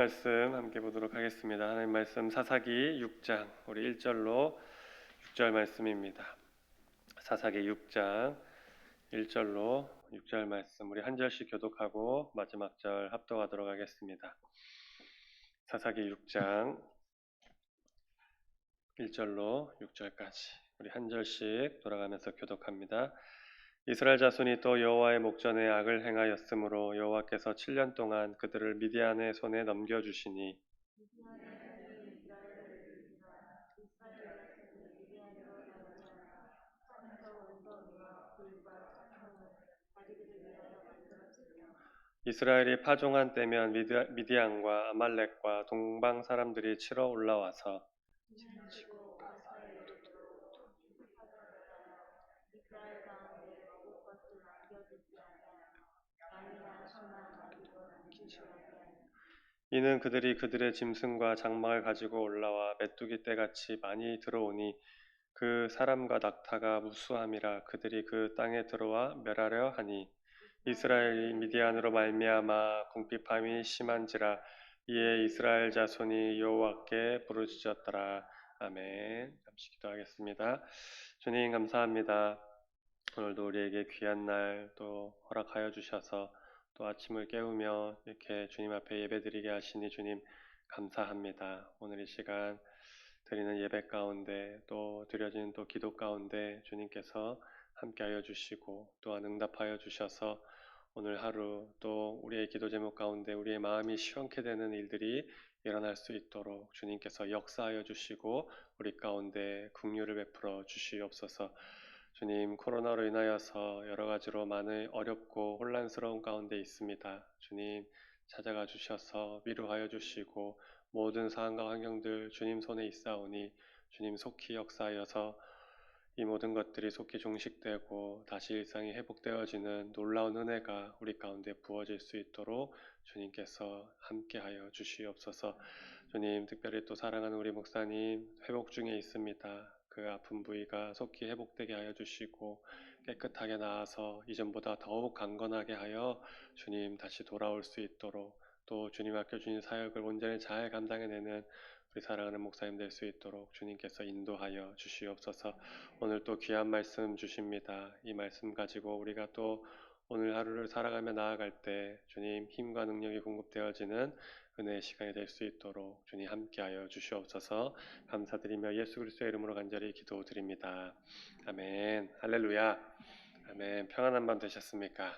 말씀 함께 보도록 하겠습니다. 하나님 말씀 사사기 6장 우리 1절로 6절 말씀입니다. 사사기 6장 1절로 6절 말씀 우리 한 절씩 교독하고 마지막 절 합독하도록 하겠습니다. 사사기 6장 1절로 6절까지 우리 한 절씩 돌아가면서 교독합니다. 이스라엘 자손이 또 여호와의 목전에 악을 행하였으므로 여호와께서 7년 동안 그들을 미디안의 손에 넘겨주시니 이스라엘이 파종한 때면 미디안과 아말렉과 동방 사람들이 치러 올라와서 이는 그들이 그들의 짐승과 장막을 가지고 올라와 메뚜기 떼같이 많이 들어오니 그 사람과 낙타가 무수함이라 그들이 그 땅에 들어와 멸하려 하니 이스라엘이 미디안으로 말미암아 궁핍함이 심한지라 이에 이스라엘 자손이 여호와께 부르짖었더라. 아멘. 잠시 기도하겠습니다. 주님 감사합니다. 오늘도 우리에게 귀한 날 또 허락하여 주셔서 또 아침을 깨우며 이렇게 주님 앞에 예배드리게 하시니 주님 감사합니다. 오늘 이 시간 드리는 예배 가운데 또 드려지는 또 기도 가운데 주님께서 함께하여 주시고 또한 응답하여 주셔서 오늘 하루 또 우리의 기도 제목 가운데 우리의 마음이 시원케 되는 일들이 일어날 수 있도록 주님께서 역사하여 주시고 우리 가운데 긍휼을 베풀어 주시옵소서. 주님, 코로나로 인하여서 여러 가지로 많은 어렵고 혼란스러운 가운데 있습니다. 주님, 찾아가 주셔서 위로하여 주시고 모든 상황과 환경들 주님 손에 있사오니 주님 속히 역사하여서 이 모든 것들이 속히 종식되고 다시 일상이 회복되어지는 놀라운 은혜가 우리 가운데 부어질 수 있도록 주님께서 함께하여 주시옵소서. 주님, 특별히 또 사랑하는 우리 목사님 회복 중에 있습니다. 그 아픈 부위가 속히 회복되게 하여 주시고 깨끗하게 나아서 이전보다 더욱 강건하게 하여 주님 다시 돌아올 수 있도록 또 주님 맡겨주신 사역을 온전히 잘 감당해내는 우리 사랑하는 목사님 될 수 있도록 주님께서 인도하여 주시옵소서. 오늘 또 귀한 말씀 주십니다. 이 말씀 가지고 우리가 또 오늘 하루를 살아가며 나아갈 때 주님 힘과 능력이 공급되어지는 은혜의 시간이 될 수 있도록 주님 함께하여 주시옵소서. 감사드리며 예수 그리스도의 이름으로 간절히 기도드립니다. 아멘. 할렐루야. 아멘. 평안한 밤 되셨습니까?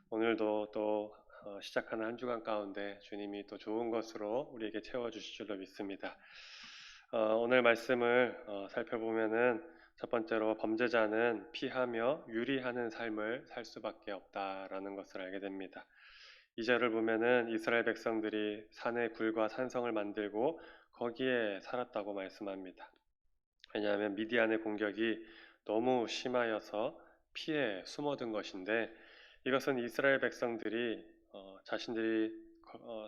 오늘도 또 시작하는 한 주간 가운데 주님이 또 좋은 것으로 우리에게 채워주실 줄로 믿습니다. 오늘 말씀을 살펴보면은 첫 번째로 범죄자는 피하며 유리하는 삶을 살 수밖에 없다라는 것을 알게 됩니다. 2절을 보면은 이스라엘 백성들이 산에 굴과 산성을 만들고 거기에 살았다고 말씀합니다. 왜냐하면 미디안의 공격이 너무 심하여서 피해 숨어든 것인데 이것은 이스라엘 백성들이 자신들이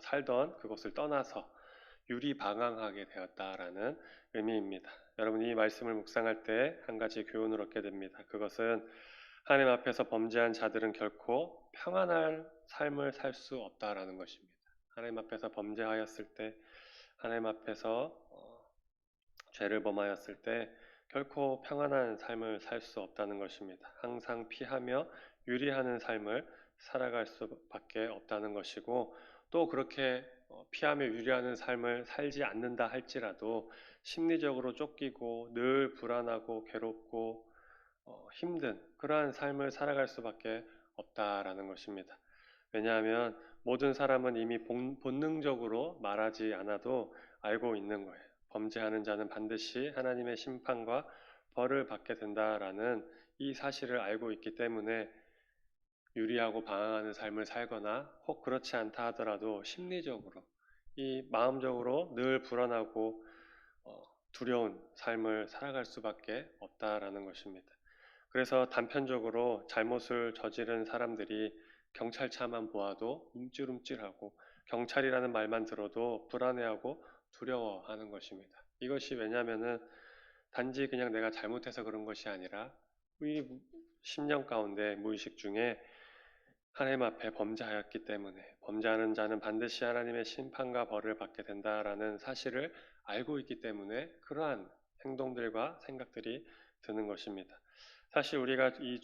살던 그곳을 떠나서 유리방황하게 되었다라는 의미입니다. 여러분 이 말씀을 묵상할 때 한 가지 교훈을 얻게 됩니다. 그것은 하나님 앞에서 범죄한 자들은 결코 평안할 삶을 살 수 없다라는 것입니다. 하나님 앞에서 범죄하였을 때 하나님 앞에서 죄를 범하였을 때 결코 평안한 삶을 살 수 없다는 것입니다. 항상 피하며 유리하는 삶을 살아갈 수밖에 없다는 것이고 또 그렇게 피하며 유리하는 삶을 살지 않는다 할지라도 심리적으로 쫓기고 늘 불안하고 괴롭고 힘든 그러한 삶을 살아갈 수밖에 없다라는 것입니다. 왜냐하면 모든 사람은 이미 본능적으로 말하지 않아도 알고 있는 거예요. 범죄하는 자는 반드시 하나님의 심판과 벌을 받게 된다라는 이 사실을 알고 있기 때문에 유리하고 방황하는 삶을 살거나 혹 그렇지 않다 하더라도 심리적으로 이 마음적으로 늘 불안하고 두려운 삶을 살아갈 수밖에 없다라는 것입니다. 그래서 단편적으로 잘못을 저지른 사람들이 경찰차만 보아도 움찔움찔하고 경찰이라는 말만 들어도 불안해하고 두려워하는 것입니다. 이것이 왜냐하면은 단지 그냥 내가 잘못해서 그런 것이 아니라 우리 심령 가운데 무의식 중에 하나님 앞에 범죄하였기 때문에 범죄하는 자는 반드시 하나님의 심판과 벌을 받게 된다라는 사실을 알고 있기 때문에 그러한 행동들과 생각들이 드는 것입니다. 사실 우리가 이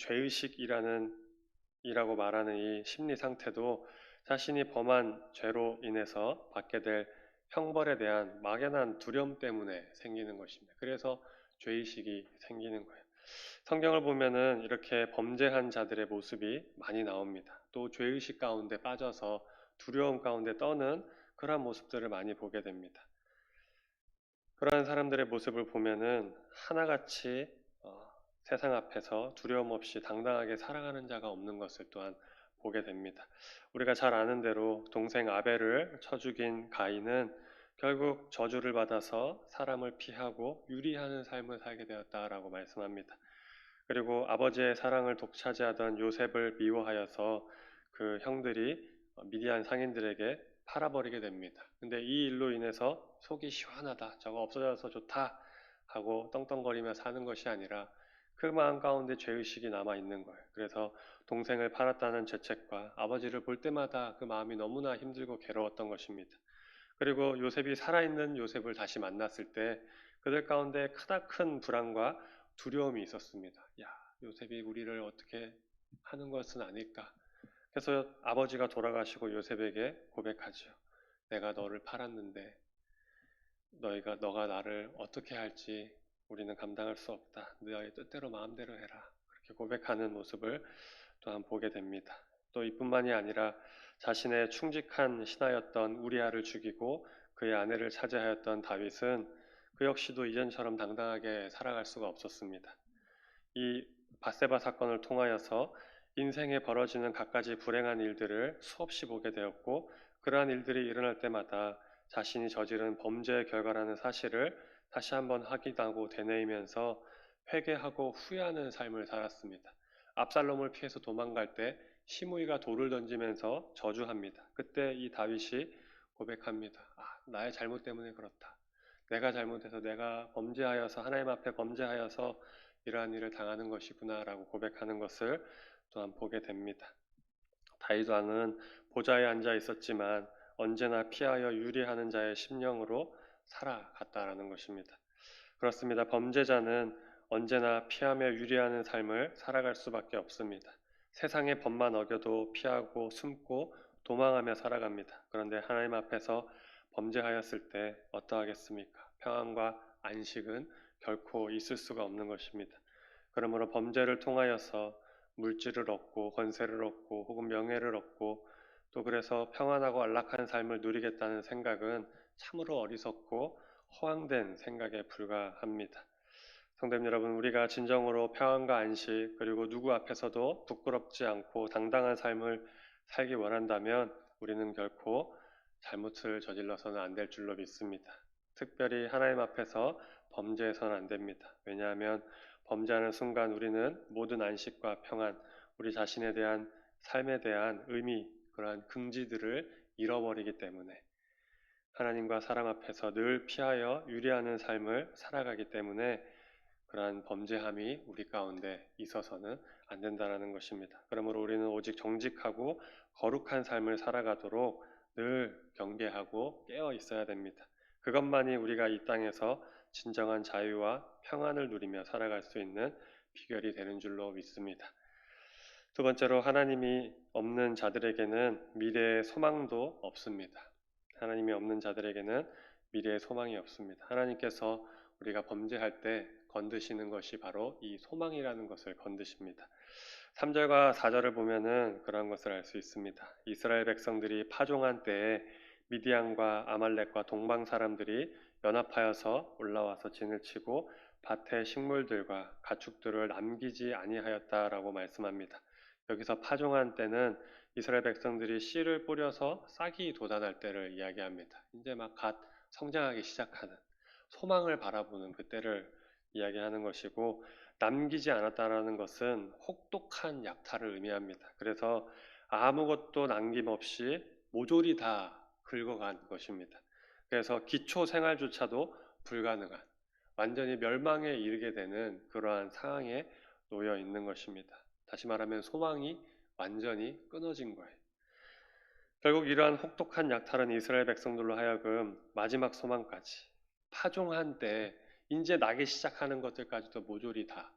이라고 말하는 이 심리 상태도 자신이 범한 죄로 인해서 받게 될 형벌에 대한 막연한 두려움 때문에 생기는 것입니다. 그래서 죄의식이 생기는 거예요. 성경을 보면은 이렇게 범죄한 자들의 모습이 많이 나옵니다. 또 죄의식 가운데 빠져서 두려움 가운데 떠는 그러한 모습들을 많이 보게 됩니다. 그러한 사람들의 모습을 보면은 하나같이 세상 앞에서 두려움 없이 당당하게 살아가는 자가 없는 것을 또한 보게 됩니다. 우리가 잘 아는 대로 동생 아벨을 쳐 죽인 가인은 결국 저주를 받아서 사람을 피하고 유리하는 삶을 살게 되었다라고 말씀합니다. 그리고 아버지의 사랑을 독차지하던 요셉을 미워하여서 그 형들이 미디안 상인들에게 팔아버리게 됩니다. 근데 이 일로 인해서 속이 시원하다, 저거 없어져서 좋다 하고 떵떵거리며 사는 것이 아니라 그 마음 가운데 죄의식이 남아 있는 거예요. 그래서 동생을 팔았다는 죄책과 아버지를 볼 때마다 그 마음이 너무나 힘들고 괴로웠던 것입니다. 그리고 요셉이 살아있는 요셉을 다시 만났을 때 그들 가운데 크다 큰 불안과 두려움이 있었습니다. 야, 요셉이 우리를 어떻게 하는 것은 아닐까? 그래서 아버지가 돌아가시고 요셉에게 고백하죠. 내가 너를 팔았는데 너가 나를 어떻게 할지 우리는 감당할 수 없다. 너의 뜻대로 마음대로 해라. 그렇게 고백하는 모습을 또한 보게 됩니다. 또 이뿐만이 아니라 자신의 충직한 신하였던 우리아를 죽이고 그의 아내를 차지하였던 다윗은 그 역시도 이전처럼 당당하게 살아갈 수가 없었습니다. 이 바세바 사건을 통하여서 인생에 벌어지는 갖가지 불행한 일들을 수없이 보게 되었고 그러한 일들이 일어날 때마다 자신이 저지른 범죄의 결과라는 사실을 다시 한번 확인하고 되뇌이면서 회개하고 후회하는 삶을 살았습니다. 압살롬을 피해서 도망갈 때 시므이가 돌을 던지면서 저주합니다. 그때 이 다윗이 고백합니다. 나의 잘못 때문에 그렇다. 내가 잘못해서 내가 범죄하여서 하나님 앞에 범죄하여서 이러한 일을 당하는 것이구나라고 고백하는 것을 또한 보게 됩니다. 다윗 왕은 보좌에 앉아 있었지만 언제나 피하여 유리하는 자의 심령으로 살아갔다라는 것입니다. 그렇습니다. 범죄자는 언제나 피하며 유리하는 삶을 살아갈 수밖에 없습니다. 세상의 법만 어겨도 피하고 숨고 도망하며 살아갑니다. 그런데 하나님 앞에서 범죄하였을 때 어떠하겠습니까? 평안과 안식은 결코 있을 수가 없는 것입니다. 그러므로 범죄를 통하여서 물질을 얻고 권세를 얻고 혹은 명예를 얻고 또 그래서 평안하고 안락한 삶을 누리겠다는 생각은 참으로 어리석고 허황된 생각에 불과합니다. 성도님 여러분, 우리가 진정으로 평안과 안식 그리고 누구 앞에서도 부끄럽지 않고 당당한 삶을 살기 원한다면 우리는 결코 잘못을 저질러서는 안 될 줄로 믿습니다. 특별히 하나님 앞에서 범죄해서는 안 됩니다. 왜냐하면 범죄하는 순간 우리는 모든 안식과 평안, 우리 자신에 대한 삶에 대한 의미, 그러한 긍지들을 잃어버리기 때문에 하나님과 사람 앞에서 늘 피하여 유리하는 삶을 살아가기 때문에 그러한 범죄함이 우리 가운데 있어서는 안 된다는 것입니다. 그러므로 우리는 오직 정직하고 거룩한 삶을 살아가도록 늘 경계하고 깨어 있어야 됩니다. 그것만이 우리가 이 땅에서 진정한 자유와 평안을 누리며 살아갈 수 있는 비결이 되는 줄로 믿습니다. 두 번째로 하나님이 없는 자들에게는 미래의 소망도 없습니다. 하나님이 없는 자들에게는 미래의 소망이 없습니다. 하나님께서 우리가 범죄할 때 건드시는 것이 바로 이 소망이라는 것을 건드십니다. 3절과 4절을 보면은 그런 것을 알 수 있습니다. 이스라엘 백성들이 파종한 때에 미디안과 아말렉과 동방 사람들이 연합하여서 올라와서 진을 치고 밭의 식물들과 가축들을 남기지 아니하였다라고 말씀합니다. 여기서 파종한 때는 이스라엘 백성들이 씨를 뿌려서 싹이 돋아날 때를 이야기합니다. 이제 막 갓 성장하기 시작하는 소망을 바라보는 그때를 이야기하는 것이고 남기지 않았다라는 것은 혹독한 약탈을 의미합니다. 그래서 아무것도 남김없이 모조리 다 긁어간 것입니다. 그래서 기초 생활조차도 불가능한 완전히 멸망에 이르게 되는 그러한 상황에 놓여 있는 것입니다. 다시 말하면 소망이 완전히 끊어진 거예요. 결국 이러한 혹독한 약탈은 이스라엘 백성들로 하여금 마지막 소망까지 파종한 때 이제 나기 시작하는 것들까지도 모조리 다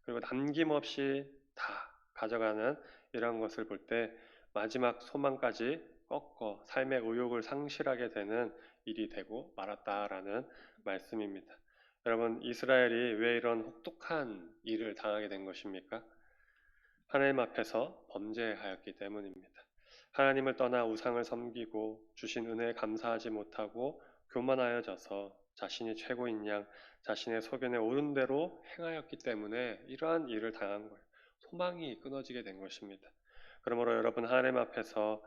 그리고 남김없이 다 가져가는 이런 것을 볼 때 마지막 소망까지 꺾어 삶의 의욕을 상실하게 되는 일이 되고 말았다라는 말씀입니다. 여러분, 이스라엘이 왜 이런 혹독한 일을 당하게 된 것입니까? 하나님 앞에서 범죄하였기 때문입니다. 하나님을 떠나 우상을 섬기고 주신 은혜에 감사하지 못하고 교만하여져서 자신이 최고인 양 자신의 소견에 옳은 대로 행하였기 때문에 이러한 일을 당한 거예요. 소망이 끊어지게 된 것입니다. 그러므로 여러분, 하나님 앞에서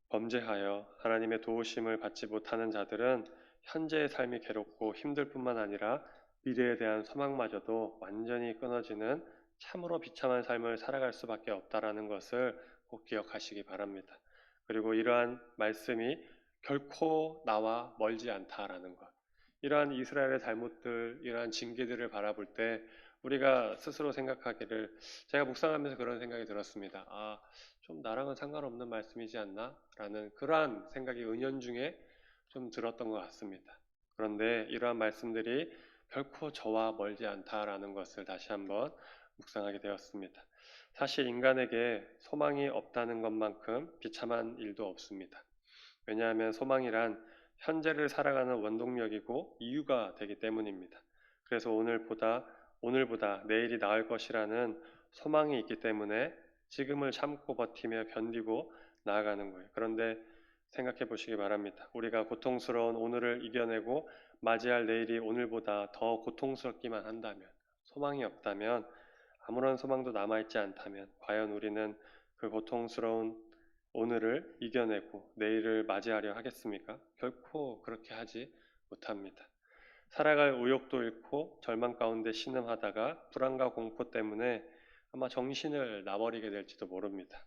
범죄하여 하나님의 도우심을 받지 못하는 자들은 현재의 삶이 괴롭고 힘들 뿐만 아니라 미래에 대한 소망마저도 완전히 끊어지는 참으로 비참한 삶을 살아갈 수밖에 없다라는 것을 꼭 기억하시기 바랍니다. 그리고 이러한 말씀이 결코 나와 멀지 않다라는 것. 이러한 이스라엘의 잘못들, 이러한 징계들을 바라볼 때 우리가 스스로 생각하기를 제가 묵상하면서 그런 생각이 들었습니다. 좀 나랑은 상관없는 말씀이지 않나? 라는 그러한 생각이 은연중에 좀 들었던 것 같습니다. 그런데 이러한 말씀들이 결코 저와 멀지 않다라는 것을 다시 한번 묵상하게 되었습니다. 사실 인간에게 소망이 없다는 것만큼 비참한 일도 없습니다. 왜냐하면 소망이란 현재를 살아가는 원동력이고 이유가 되기 때문입니다. 그래서 오늘보다 내일이 나을 것이라는 소망이 있기 때문에 지금을 참고 버티며 견디고 나아가는 거예요. 그런데 생각해 보시기 바랍니다. 우리가 고통스러운 오늘을 이겨내고 맞이할 내일이 오늘보다 더 고통스럽기만 한다면, 소망이 없다면, 아무런 소망도 남아있지 않다면, 과연 우리는 그 고통스러운 오늘을 이겨내고 내일을 맞이하려 하겠습니까? 결코 그렇게 하지 못합니다. 살아갈 의욕도 잃고 절망 가운데 신음하다가 불안과 공포 때문에 아마 정신을 놔버리게 될지도 모릅니다.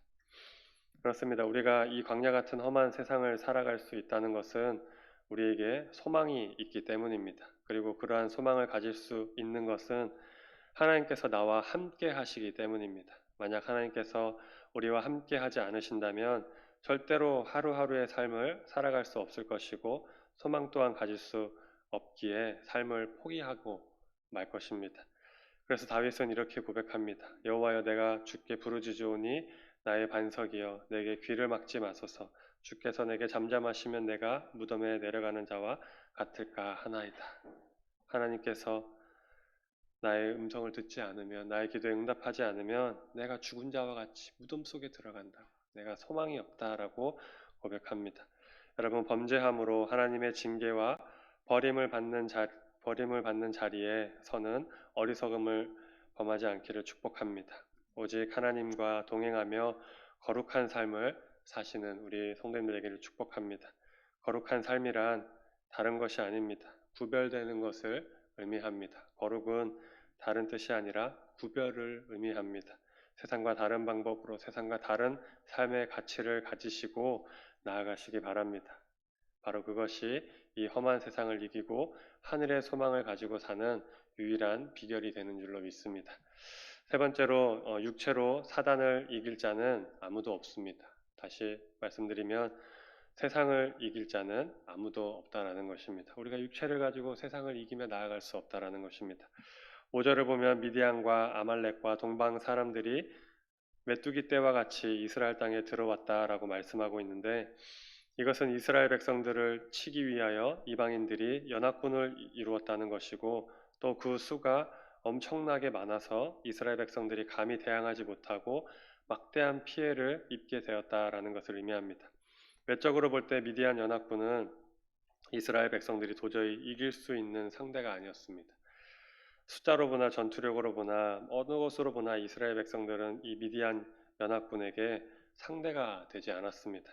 그렇습니다. 우리가 이 광야 같은 험한 세상을 살아갈 수 있다는 것은 우리에게 소망이 있기 때문입니다. 그리고 그러한 소망을 가질 수 있는 것은 하나님께서 나와 함께 하시기 때문입니다. 만약 하나님께서 우리와 함께 하지 않으신다면 절대로 하루하루의 삶을 살아갈 수 없을 것이고 소망 또한 가질 수 없기에 삶을 포기하고 말 것입니다. 그래서 다윗은 이렇게 고백합니다. 여호와여, 내가 주께 부르짖으오니 나의 반석이여 내게 귀를 막지 마소서. 주께서 내게 잠잠하시면 내가 무덤에 내려가는 자와 같을까 하나이다. 하나님께서 나의 음성을 듣지 않으면, 나의 기도에 응답하지 않으면 내가 죽은 자와 같이 무덤 속에 들어간다. 내가 소망이 없다라고 고백합니다. 여러분, 범죄함으로 하나님의 징계와 버림을 받는 자리에 서는 어리석음을 범하지 않기를 축복합니다. 오직 하나님과 동행하며 거룩한 삶을 사시는 우리 성도님들에게를 축복합니다. 거룩한 삶이란 다른 것이 아닙니다. 구별되는 것을 의미합니다. 거룩은 다른 뜻이 아니라 구별을 의미합니다. 세상과 다른 방법으로 세상과 다른 삶의 가치를 가지시고 나아가시기 바랍니다. 바로 그것이 이 험한 세상을 이기고 하늘의 소망을 가지고 사는 유일한 비결이 되는 줄로 믿습니다. 세 번째로 육체로 사단을 이길 자는 아무도 없습니다. 다시 말씀드리면 세상을 이길 자는 아무도 없다라는 것입니다. 우리가 육체를 가지고 세상을 이기며 나아갈 수 없다라는 것입니다. 5절을 보면 미디안과 아말렉과 동방 사람들이 메뚜기 떼와 같이 이스라엘 땅에 들어왔다라고 말씀하고 있는데 이것은 이스라엘 백성들을 치기 위하여 이방인들이 연합군을 이루었다는 것이고 또 그 수가 엄청나게 많아서 이스라엘 백성들이 감히 대항하지 못하고 막대한 피해를 입게 되었다라는 것을 의미합니다. 외적으로 볼 때 미디안 연합군은 이스라엘 백성들이 도저히 이길 수 있는 상대가 아니었습니다. 숫자로 보나 전투력으로 보나 어느 것으로 보나 이스라엘 백성들은 이 미디안 연합군에게 상대가 되지 않았습니다.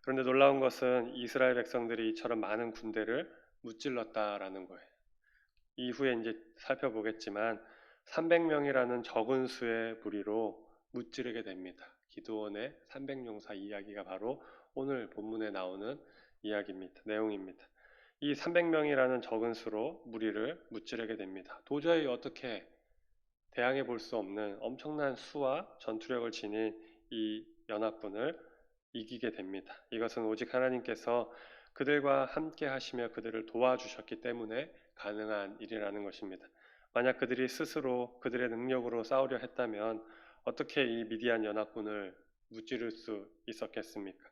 그런데 놀라운 것은 이스라엘 백성들이 이처럼 많은 군대를 무찔렀다라는 거예요. 이후에 이제 살펴보겠지만 300명이라는 적은 수의 무리로 무찌르게 됩니다. 기드온의 300용사 이야기가 바로 오늘 본문에 나오는 이야기입니다. 내용입니다. 이 300명이라는 적은 수로 무리를 무찌르게 됩니다. 도저히 어떻게 대항해 볼 수 없는 엄청난 수와 전투력을 지닌 이 연합군을 이기게 됩니다. 이것은 오직 하나님께서 그들과 함께 하시며 그들을 도와주셨기 때문에 가능한 일이라는 것입니다. 만약 그들이 스스로 그들의 능력으로 싸우려 했다면 어떻게 이 미디안 연합군을 무찌를 수 있었겠습니까?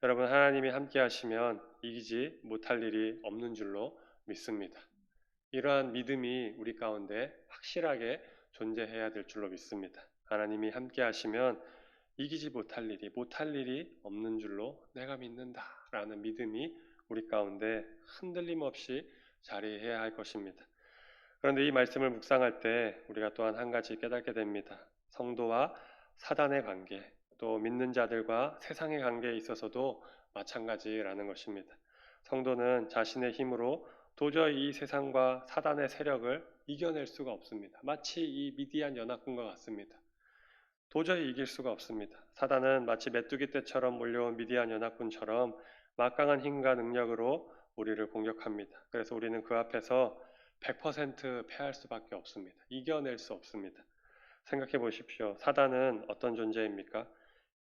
여러분, 하나님이 함께 하시면 이기지 못할 일이 없는 줄로 믿습니다. 이러한 믿음이 우리 가운데 확실하게 존재해야 될 줄로 믿습니다. 하나님이 함께 하시면 이기지 못할 일이 없는 줄로 내가 믿는다라는 믿음이 우리 가운데 흔들림 없이 자리해야 할 것입니다. 그런데 이 말씀을 묵상할 때 우리가 또한 한 가지 깨닫게 됩니다. 성도와 사단의 관계, 또 믿는 자들과 세상의 관계에 있어서도 마찬가지라는 것입니다. 성도는 자신의 힘으로 도저히 이 세상과 사단의 세력을 이겨낼 수가 없습니다. 마치 이 미디안 연합군과 같습니다. 도저히 이길 수가 없습니다. 사단은 마치 메뚜기 떼처럼 몰려온 미디안 연합군처럼 막강한 힘과 능력으로 우리를 공격합니다. 그래서 우리는 그 앞에서 100% 패할 수밖에 없습니다. 이겨낼 수 없습니다. 생각해 보십시오. 사단은 어떤 존재입니까?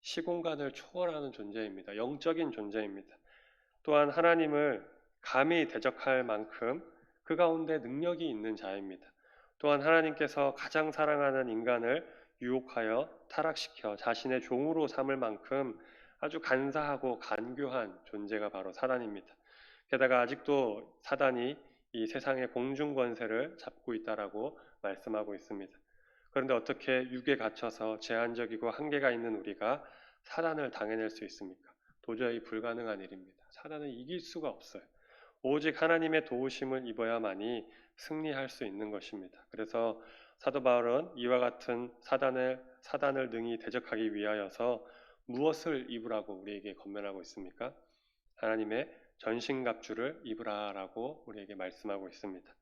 시공간을 초월하는 존재입니다. 영적인 존재입니다. 또한 하나님을 감히 대적할 만큼 그 가운데 능력이 있는 자입니다. 또한 하나님께서 가장 사랑하는 인간을 유혹하여 타락시켜 자신의 종으로 삼을 만큼 아주 간사하고 간교한 존재가 바로 사단입니다. 게다가 아직도 사단이 이 세상의 공중 권세를 잡고 있다라고 말씀하고 있습니다. 그런데 어떻게 육에 갇혀서 제한적이고 한계가 있는 우리가 사단을 당해낼 수 있습니까? 도저히 불가능한 일입니다. 사단을 이길 수가 없어요. 오직 하나님의 도우심을 입어야만이 승리할 수 있는 것입니다. 그래서 사도 바울은 이와 같은 사단을 능히 대적하기 위하여서 무엇을 입으라고 우리에게 권면하고 있습니까? 하나님의 전신갑주를 입으라라고 우리에게 말씀하고 있습니다.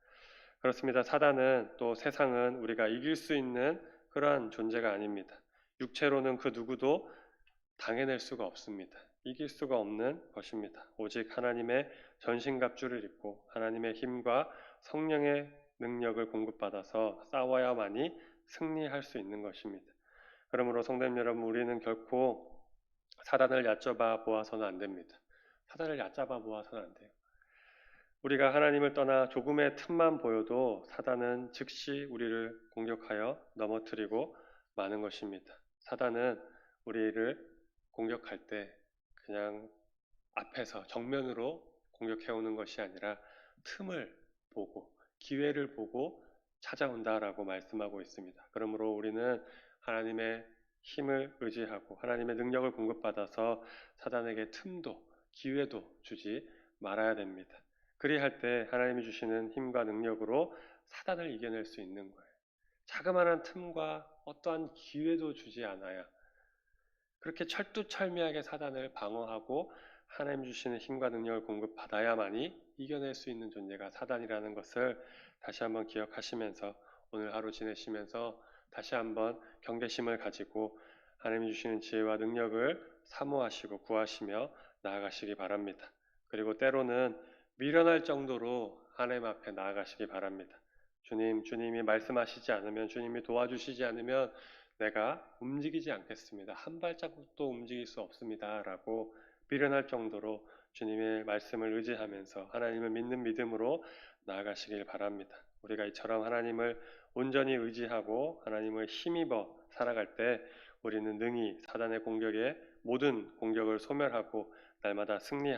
그렇습니다. 사단은 또 세상은 우리가 이길 수 있는 그러한 존재가 아닙니다. 육체로는 그 누구도 당해낼 수가 없습니다. 이길 수가 없는 것입니다. 오직 하나님의 전신갑주를 입고 하나님의 힘과 성령의 능력을 공급받아서 싸워야만이 승리할 수 있는 것입니다. 그러므로 성도님 여러분, 우리는 결코 사단을 얕잡아 보아서는 안 됩니다. 사단을 얕잡아 보아서는 안 돼요. 우리가 하나님을 떠나 조금의 틈만 보여도 사단은 즉시 우리를 공격하여 넘어뜨리고 마는 것입니다. 사단은 우리를 공격할 때 그냥 앞에서 정면으로 공격해오는 것이 아니라 틈을 보고 기회를 보고 찾아온다라고 말씀하고 있습니다. 그러므로 우리는 하나님의 힘을 의지하고 하나님의 능력을 공급받아서 사단에게 틈도 기회도 주지 말아야 됩니다. 그리할 때 하나님이 주시는 힘과 능력으로 사단을 이겨낼 수 있는 거예요. 자그마한 틈과 어떠한 기회도 주지 않아야 그렇게 철두철미하게 사단을 방어하고 하나님 주시는 힘과 능력을 공급받아야만이 이겨낼 수 있는 존재가 사단이라는 것을 다시 한번 기억하시면서 오늘 하루 지내시면서 다시 한번 경계심을 가지고 하나님 주시는 지혜와 능력을 사모하시고 구하시며 나아가시기 바랍니다. 그리고 때로는 미련할 정도로 하나님 앞에 나아가시기 바랍니다. 주님이 말씀하시지 않으면, 주님이 도와주시지 않으면 내가 움직이지 않겠습니다. 한 발자국도 움직일 수 없습니다. 라고 미련할 정도로 주님의 말씀을 의지하면서 하나님을 믿는 믿음으로 나아가시길 바랍니다. 우리가 이처럼 하나님을 온전히 의지하고 하나님을 힘입어 살아갈 때 우리는 능히 사단의 공격에 모든 공격을 소멸하고 날마다 승리의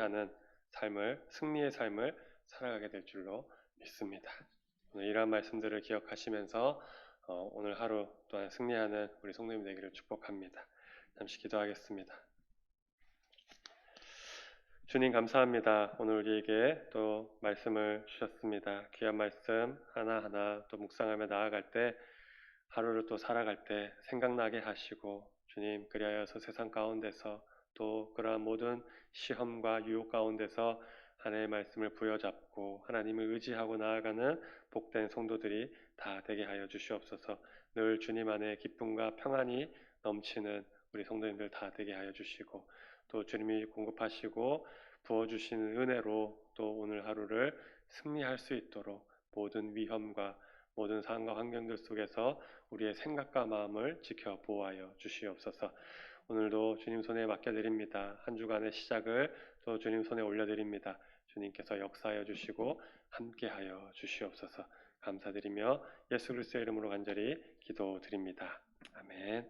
삶을 살아가게 될 줄로 믿습니다. 오늘 이러한 말씀들을 기억하시면서 오늘 하루 또한 승리하는 우리 성도님 되기를 축복합니다. 잠시 기도하겠습니다. 주님 감사합니다. 오늘 우리에게 또 말씀을 주셨습니다. 귀한 말씀 하나하나 또 묵상하며 나아갈 때 하루를 또 살아갈 때 생각나게 하시고 주님 그리하여서 세상 가운데서 또 그러한 모든 시험과 유혹 가운데서 하나님의 말씀을 부여잡고 하나님을 의지하고 나아가는 복된 성도들이 다 되게 하여 주시옵소서. 늘 주님 안에 기쁨과 평안이 넘치는 우리 성도님들 다 되게 하여 주시고 또 주님이 공급하시고 부어주시는 은혜로 또 오늘 하루를 승리할 수 있도록 모든 위험과 모든 상황과 환경들 속에서 우리의 생각과 마음을 지켜 보호하여 주시옵소서. 오늘도 주님 손에 맡겨드립니다. 한 주간의 시작을 또 주님 손에 올려드립니다. 주님께서 역사하여 주시고 함께하여 주시옵소서. 감사드리며 예수 그리스도의 이름으로 간절히 기도드립니다. 아멘.